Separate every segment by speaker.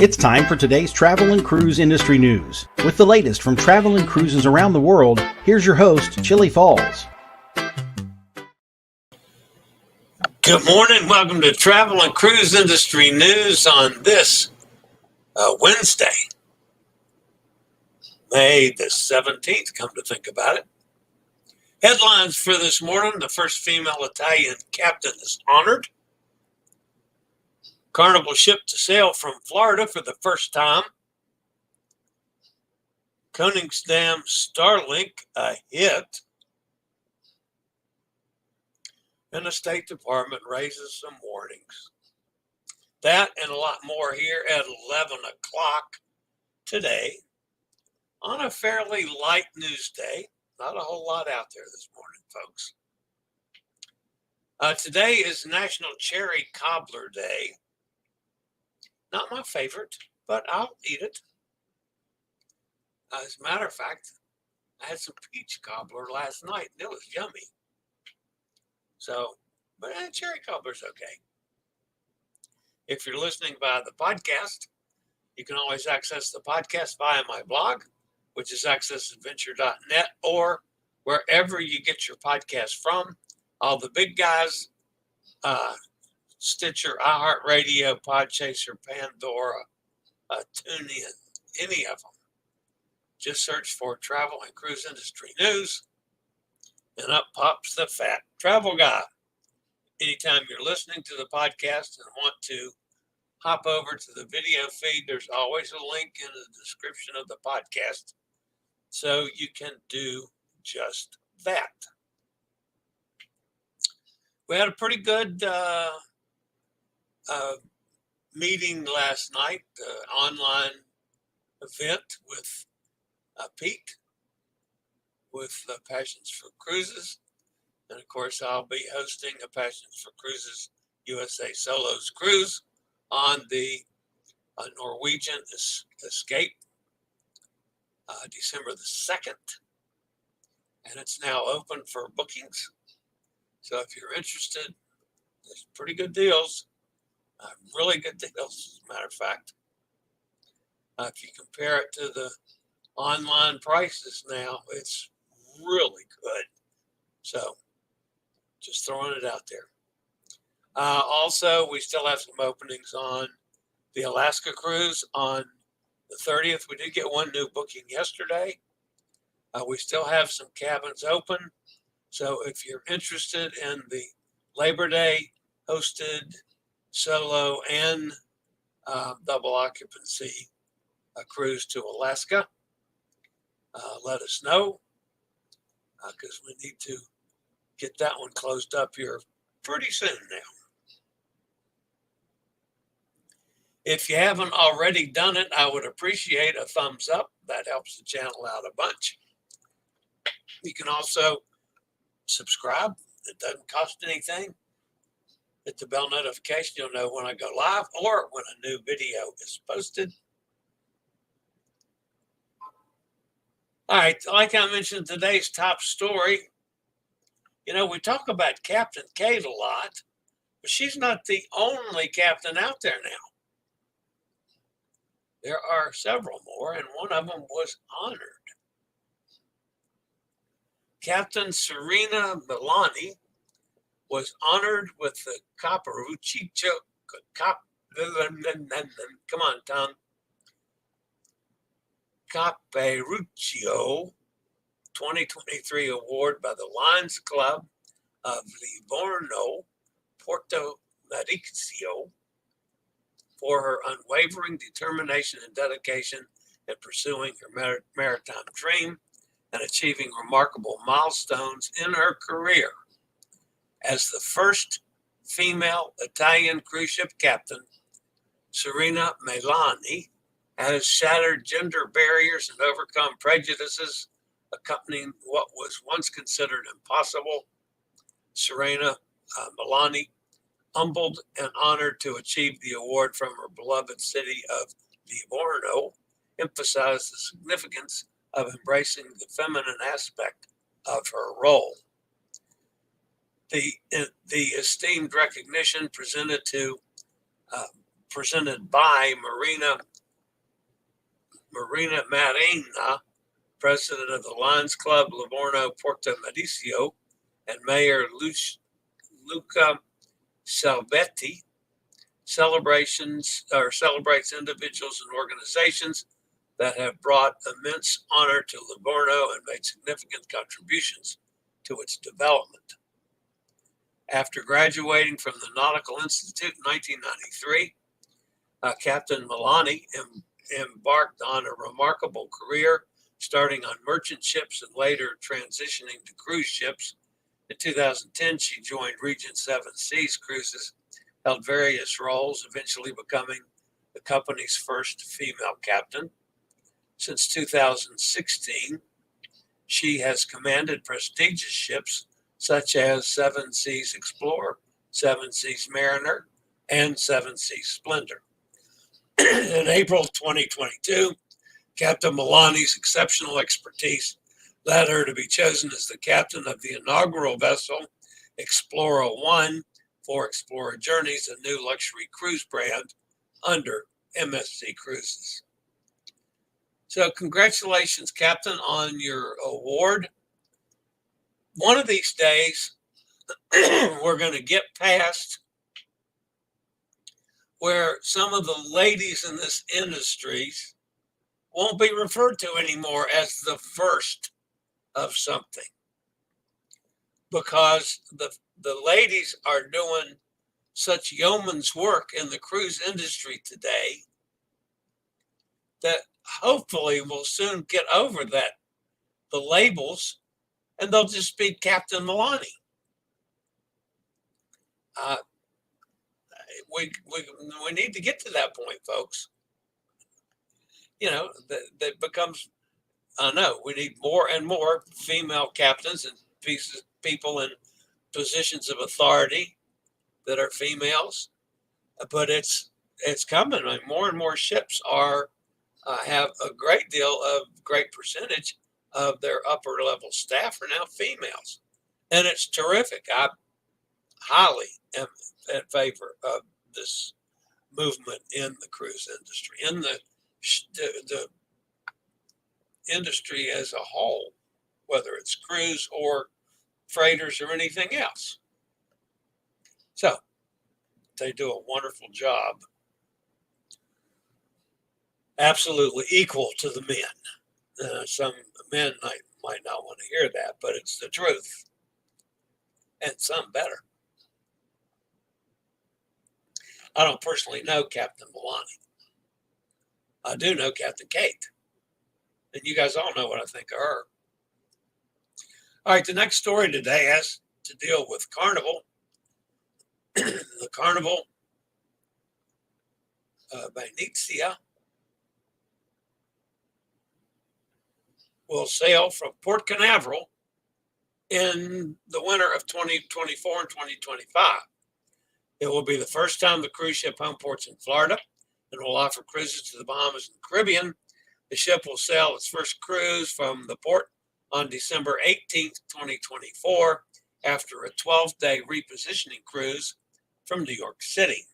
Speaker 1: It's time for today's travel and cruise industry news. With the latest from travel and cruises around the world, here's your host, Chillie Falls.
Speaker 2: Good morning. Welcome to Travel and Cruise Industry News on this Wednesday, May the 17th, come to think about it. Headlines for this morning: the first female Italian captain is honored. Carnival ship to sail from Florida for the first time. Koningsdam Starlink a hit. And the State Department raises some warnings. That and a lot more here at 11 o'clock today on a fairly light news day. Not a whole lot out there this morning, folks. Today is National Cherry Cobbler Day. Not my favorite, but I'll eat it. As a matter of fact, I had some peach cobbler last night, and it was yummy. So, but cherry cobbler's okay. If you're listening via the podcast, you can always access the podcast via my blog, which is accessadventure.net, or wherever you get your podcast from. All the big guys, Stitcher, iHeartRadio, Podchaser, Pandora, TuneIn, any of them. Just search for Travel and Cruise Industry News, and up pops the fat travel guy. Anytime you're listening to the podcast and want to hop over to the video feed, there's always a link in the description of the podcast, so you can do just that. We had a pretty good meeting last night, online event with Pete with Passions for Cruises. And of course, I'll be hosting a Passions for Cruises USA Solos cruise on the Norwegian Escape December the 2nd. And it's now open for bookings. So if you're interested, there's pretty good deals. Really good deals, as a matter of fact. If you compare it to the online prices now, it's really good. So just throwing it out there. Also, we still have some openings on the Alaska cruise on the 30th. We did get one new booking yesterday. We still have some cabins open. So if you're interested in the Labor Day hosted solo and double occupancy cruise to Alaska, let us know, because we need to get that one closed up here pretty soon now. If you haven't already done it, I would appreciate a thumbs up. That helps the channel out a bunch. You can also subscribe. It doesn't cost anything. Hit the bell notification. You'll know when I go live or when a new video is posted. All right, like I mentioned, today's top story. You know, we talk about Captain Kate a lot, but she's not the only captain out there now. There are several more, and one of them was honored. Captain Serena Melani was honored with the Capperuccio, come on, Tom. Capperuccio 2023 award by the Lions Club of Livorno, Porto, Mediceo, for her unwavering determination and dedication in pursuing her maritime dream and achieving remarkable milestones in her career. As the first female Italian cruise ship captain, Serena Melani has shattered gender barriers and overcome prejudices accompanying what was once considered impossible. Serena Melani, humbled and honored to achieve the award from her beloved city of Livorno, emphasized the significance of embracing the feminine aspect of her role. The esteemed recognition presented by Marina Serena Melani, president of the Lions Club Livorno, Porto, Mediceo, and Mayor Luca Salvetti, celebrates individuals and organizations that have brought immense honor to Livorno and made significant contributions to its development. After graduating from the Nautical Institute in 1993, Captain Melani embarked on a remarkable career, starting on merchant ships and later transitioning to cruise ships. In 2010, she joined Regent Seven Seas Cruises, held various roles, eventually becoming the company's first female captain. Since 2016, she has commanded prestigious ships such as Seven Seas Explorer, Seven Seas Mariner, and Seven Seas Splendor. In April 2022, Captain Melani's exceptional expertise led her to be chosen as the captain of the inaugural vessel, Explorer 1, for Explorer Journeys, a new luxury cruise brand under MSC Cruises. So congratulations, Captain, on your award. One of these days, we're going to get past where some of the ladies in this industry won't be referred to anymore as the first of something, because the ladies are doing such yeoman's work in the cruise industry today that hopefully we'll soon get over the labels, and they'll just be Captain Melani. We need to get to that point, folks. You know, that becomes, I know, we need more and more female captains and people in positions of authority that are females, but it's coming. I mean, more and more ships have a great percentage of their upper level staff are now females, and it's terrific. I highly am in favor of this movement in the cruise industry, in the industry as a whole, whether it's cruise or freighters or anything else. So they do a wonderful job, absolutely equal to the men. Some men might not want to hear that, but it's the truth, and some better. I don't personally know Captain Melani. I do know Captain Kate, and you guys all know what I think of her. All right, the next story today has to deal with Carnival. The Carnival Mediceo will sail from Port Canaveral in the winter of 2024 and 2025. It will be the first time the cruise ship home ports in Florida and will offer cruises to the Bahamas and the Caribbean. The ship will sail its first cruise from the port on December 18th, 2024, after a 12-day repositioning cruise from New York City.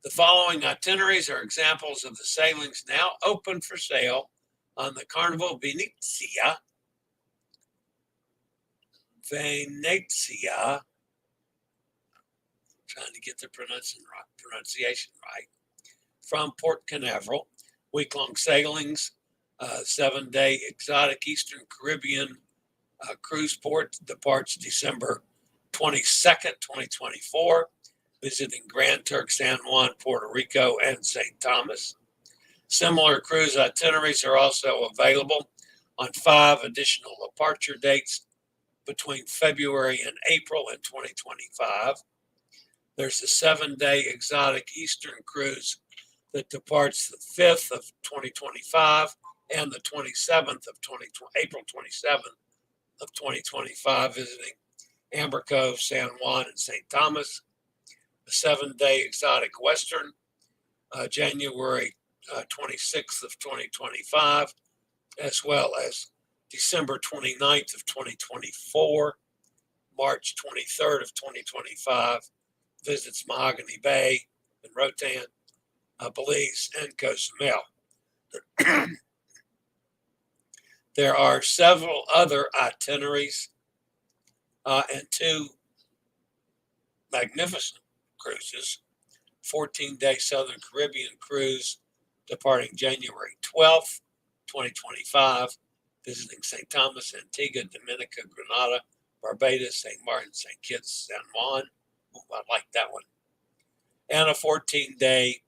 Speaker 2: The following itineraries are examples of the sailings now open for sale on the Carnival Mediceo, trying to get the pronunciation right, from Port Canaveral. Week-long sailings, 7-day exotic Eastern Caribbean cruise port departs December 22nd, 2024, visiting Grand Turk, San Juan, Puerto Rico, and St. Thomas. Similar cruise itineraries are also available on 5 additional departure dates between February and April in 2025. There's a 7-day exotic Eastern cruise that departs the 5th of 2025 and the 27th of April 27th of 2025, visiting Amber Cove, San Juan, and St. Thomas. A 7-day exotic Western, January 26th of 2025, as well as December 29th of 2024, March 23rd of 2025, visits Mahogany Bay and Roatan, Belize, and Cozumel. There are several other itineraries and 2 magnificent cruises. 14-day Southern Caribbean cruise departing January 12th, 2025, visiting St. Thomas, Antigua, Dominica, Grenada, Barbados, St. Martin, St. Kitts, San Juan. Ooh, I like that one. And a 14-day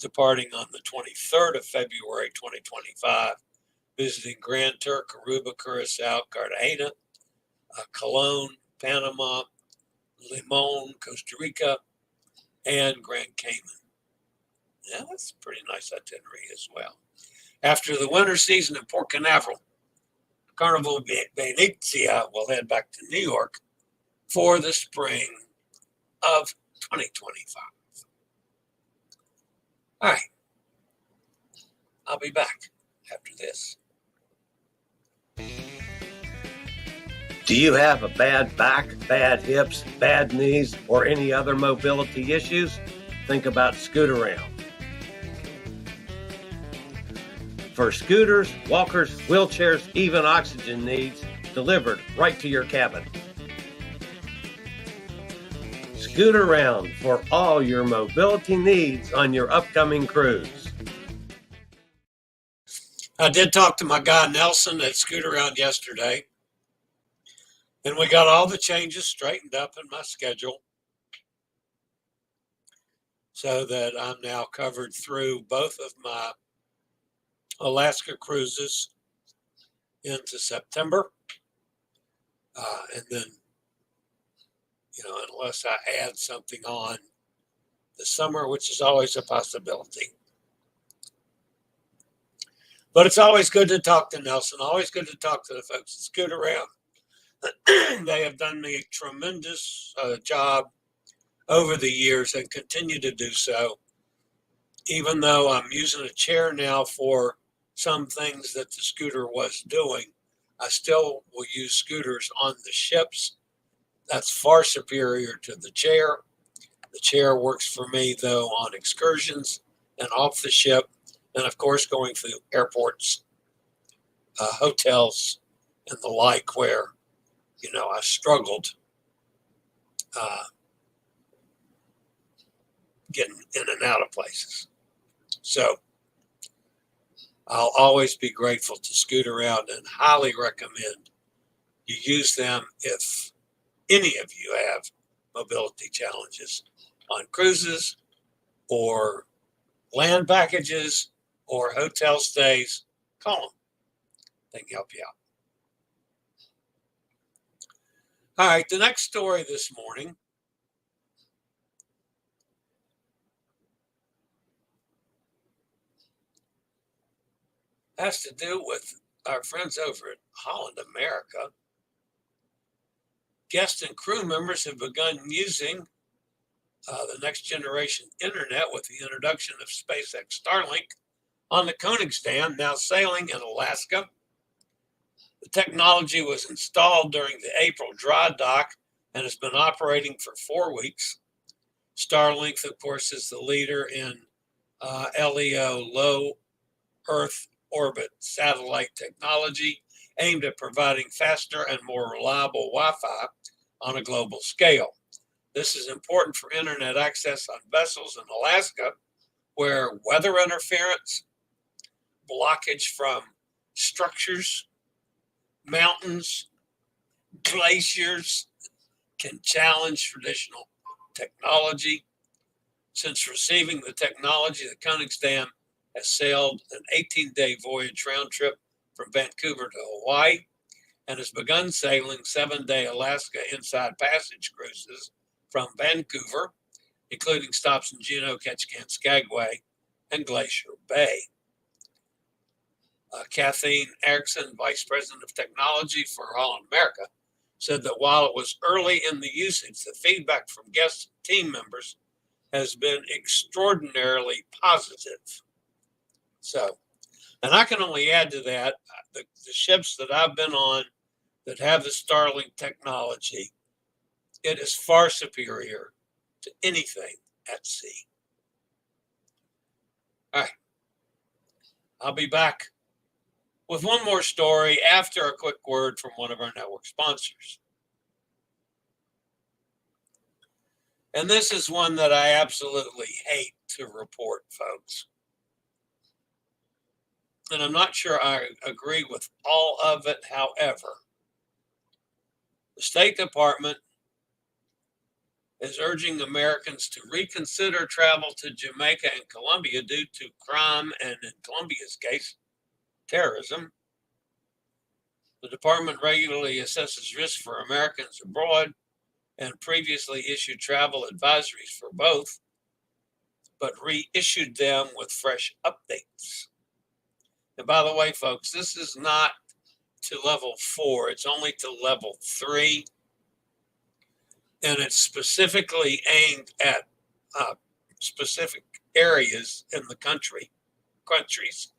Speaker 2: departing on the 23rd of February, 2025, visiting Grand Turk, Aruba, Curacao, Cartagena, Cologne, Panama, Limon, Costa Rica, and Grand Cayman. Yeah, that's a pretty nice itinerary as well. After the winter season in Port Canaveral, Carnival Mediceo will head back to New York for the spring of 2025. All right. I'll be back after this.
Speaker 3: Do you have a bad back, bad hips, bad knees, or any other mobility issues? Think about Scootaround. For scooters, walkers, wheelchairs, even oxygen needs, delivered right to your cabin. Scootaround for all your mobility needs on your upcoming cruise.
Speaker 2: I did talk to my guy Nelson at Scootaround yesterday, and we got all the changes straightened up in my schedule so that I'm now covered through both of my Alaska cruises into September. And then, unless I add something on the summer, which is always a possibility. But it's always good to talk to Nelson, always good to talk to the folks at Scootaround. They have done me a tremendous job over the years and continue to do so. Even though I'm using a chair now for some things that the scooter was doing, I still will use scooters on the ships. That's far superior to the chair. The chair works for me, though, on excursions and off the ship, and of course going through airports, hotels, and the like, where I struggled getting in and out of places. So I'll always be grateful to Scootaround and highly recommend you use them if any of you have mobility challenges on cruises or land packages or hotel stays. Call them. They can help you out. All right, the next story this morning has to do with our friends over at Holland America. Guests and crew members have begun using the next generation internet with the introduction of SpaceX Starlink on the Koningsdam, now sailing in Alaska. The technology was installed during the April dry dock and has been operating for 4 weeks. Starlink, of course, is the leader in LEO, low Earth orbit satellite technology aimed at providing faster and more reliable Wi-Fi on a global scale. This is important for internet access on vessels in Alaska, where weather interference, blockage from structures, mountains, glaciers can challenge traditional technology. Since receiving the technology, the Koningsdam has sailed an 18-day voyage round trip from Vancouver to Hawaii and has begun sailing 7-day Alaska Inside Passage cruises from Vancouver, including stops in Juneau, Ketchikan, Skagway, and Glacier Bay. Kathleen Erickson, Vice President of Technology for Holland America, said that while it was early in the usage, the feedback from guest team members has been extraordinarily positive. So, and I can only add to that, the ships that I've been on that have the Starlink technology, it is far superior to anything at sea. All right, I'll be back with one more story after a quick word from one of our network sponsors. And this is one that I absolutely hate to report, folks. And I'm not sure I agree with all of it. However, the State Department is urging Americans to reconsider travel to Jamaica and Colombia due to crime and, in Colombia's case, terrorism. The department regularly assesses risks for Americans abroad and previously issued travel advisories for both, but reissued them with fresh updates. And by the way, folks, this is not to level 4, it's only to level 3. And it's specifically aimed at specific areas in the countries.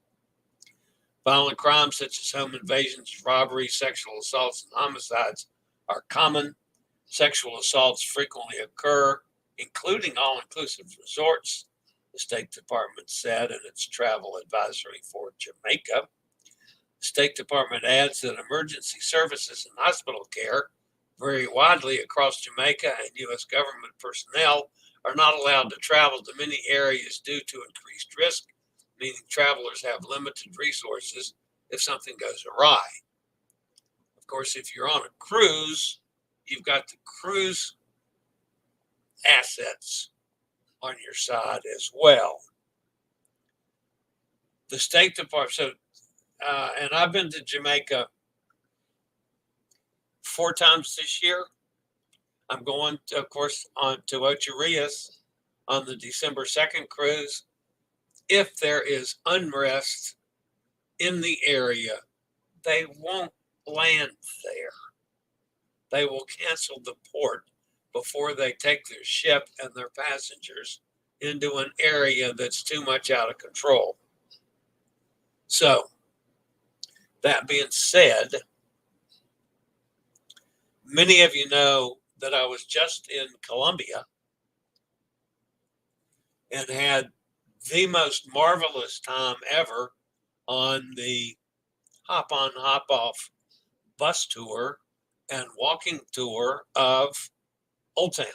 Speaker 2: Violent crimes such as home invasions, robberies, sexual assaults, and homicides are common. Sexual assaults frequently occur, including all-inclusive resorts, the State Department said in its travel advisory for Jamaica. The State Department adds that emergency services and hospital care vary widely across Jamaica, and U.S. government personnel are not allowed to travel to many areas due to increased risk, meaning travelers have limited resources if something goes awry. Of course, if you're on a cruise, you've got the cruise assets on your side as well. The State Department, and I've been to Jamaica 4 times this year. I'm going, of course, on to Ocho Rios on the December 2nd cruise. If there is unrest in the area, they won't land there. They will cancel the port before they take their ship and their passengers into an area that's too much out of control. So, that being said, many of you know that I was just in Colombia and had the most marvelous time ever on the hop-on, hop-off bus tour and walking tour of Old Town.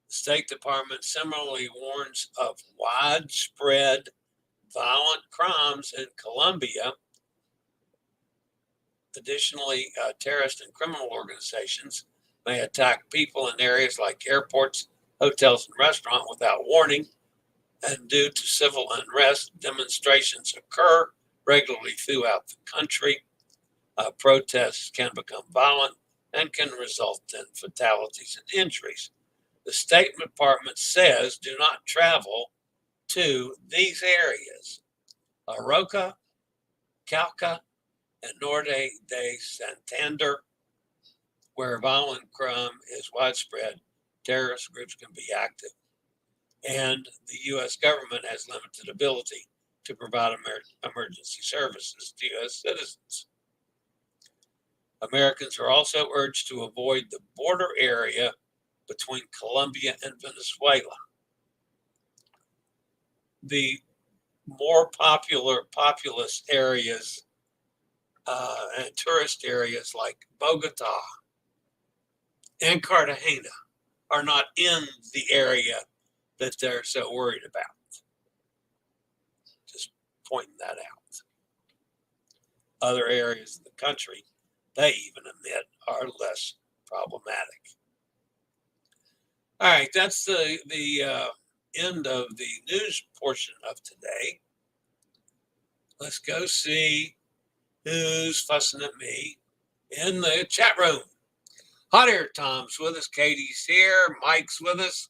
Speaker 2: The State Department similarly warns of widespread violent crimes in Colombia. Additionally, terrorist and criminal organizations may attack people in areas like airports, hotels, and restaurants without warning. And due to civil unrest, demonstrations occur regularly throughout the country. Protests can become violent and can result in fatalities and injuries. The State Department says do not travel to these areas: Aroca, Cauca, and Norte de Santander, where violent crime is widespread, terrorist groups can be active, and the U.S. government has limited ability to provide emergency services to U.S. citizens. Americans are also urged to avoid the border area between Colombia and Venezuela. The more populous areas and tourist areas like Bogota and Cartagena are not in the area that they're so worried about. Just pointing that out. Other areas of the country, they even admit, are less problematic. All right, that's the end of the news portion of today. Let's go see who's fussing at me in the chat room. Hot Air Tom's with us. Katie's here. Mike's with us.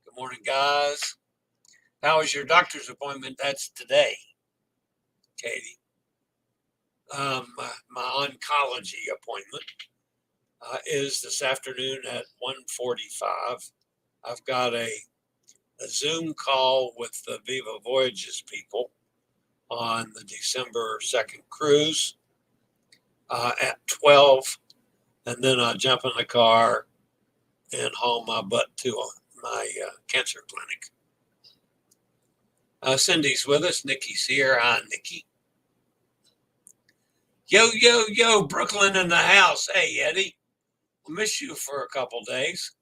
Speaker 2: Good morning, guys. How was your doctor's appointment? That's today, Katie. My oncology appointment is this afternoon at 1:45. I've got a Zoom call with the Viva Voyages people on the December 2nd cruise at 12, and then I'll jump in the car and haul my butt to my cancer clinic. Cindy's with us. Nikki's here. Hi, Nikki. Yo, yo, yo, Brooklyn in the house. Hey, Eddie. I'll miss you for a couple days.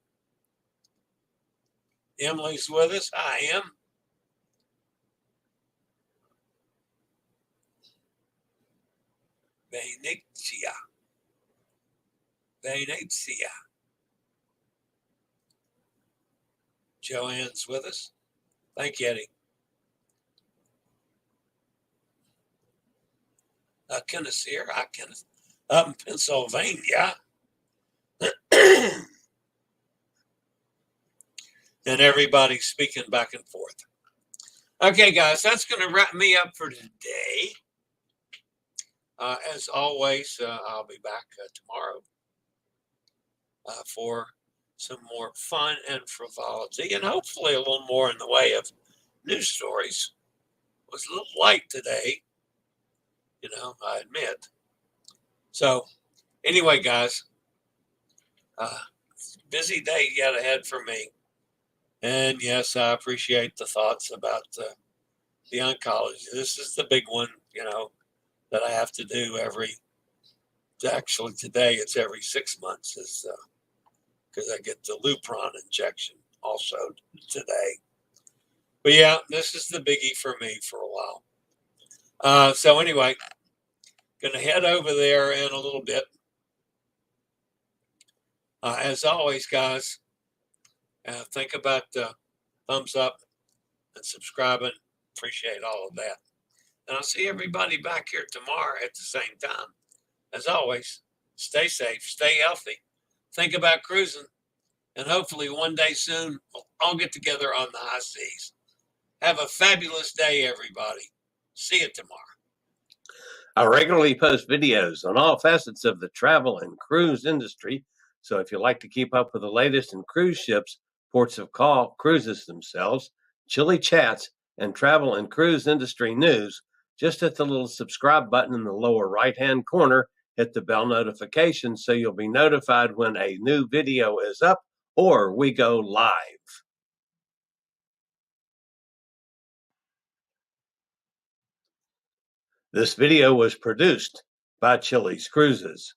Speaker 2: Emily's with us. Hi, Em. Venezia. Joanne's with us. Thank you, Eddie. Kenneth's here. Hi, Kenneth. Up in Pennsylvania. And everybody's speaking back and forth. Okay, guys, that's going to wrap me up for today. As always, I'll be back tomorrow for some more fun and frivolity, and hopefully a little more in the way of news stories. It was a little light today, I admit. So, anyway, guys, busy day yet ahead for me. And yes, I appreciate the thoughts about the oncology. This is the big one, that I have to do actually today it's every 6 months, is because I get the Lupron injection also today. But yeah, this is the biggie for me for a while. So anyway, going to head over there in a little bit. As always, guys, think about the thumbs up and subscribing. Appreciate all of that. And I'll see everybody back here tomorrow at the same time. As always, stay safe, stay healthy. Think about cruising. And hopefully one day soon, we'll all get together on the high seas. Have a fabulous day, everybody. See you tomorrow.
Speaker 3: I regularly post videos on all facets of the travel and cruise industry. So if you'd like to keep up with the latest in cruise ships, ports of call, cruises themselves, Chillie chats, and travel and cruise industry news, just hit the little subscribe button in the lower right-hand corner, hit the bell notification so you'll be notified when a new video is up or we go live. This video was produced by Chillie's Cruises.